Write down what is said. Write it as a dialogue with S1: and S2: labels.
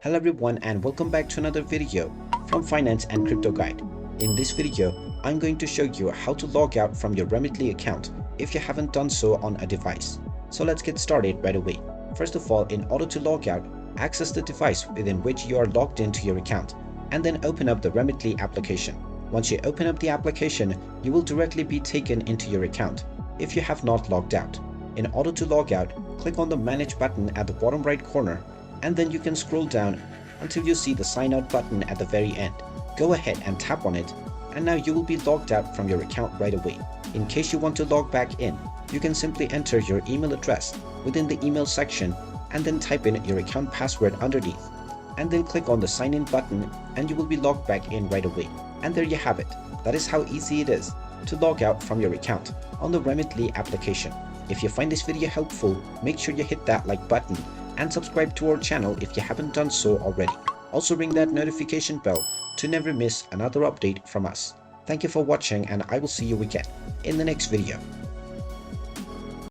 S1: Hello everyone and welcome back to another video from Finance and Crypto Guide. In this video, I'm going to show you how to log out from your Remitly account if you haven't done so on a device. So let's get started right away. First of all, in order to log out, access the device within which you are logged into your account and then open up the Remitly application. Once you open up the application, you will directly be taken into your account if you have not logged out. In order to log out, click on the Manage button at the bottom right corner and then you can scroll down until you see the sign out button at the very end. Go ahead and tap on it and now you will be logged out from your account right away. In case you want to log back in, you can simply enter your email address within the email section and then type in your account password underneath and then click on the sign in button and you will be logged back in right away. And there you have it. That is how easy it is to log out from your account on the Remitly application. If you find this video helpful, make sure you hit that like button and subscribe to our channel if you haven't done so already. Also ring that notification bell to never miss another update from us. Thank you for watching and I will see you again in the next video.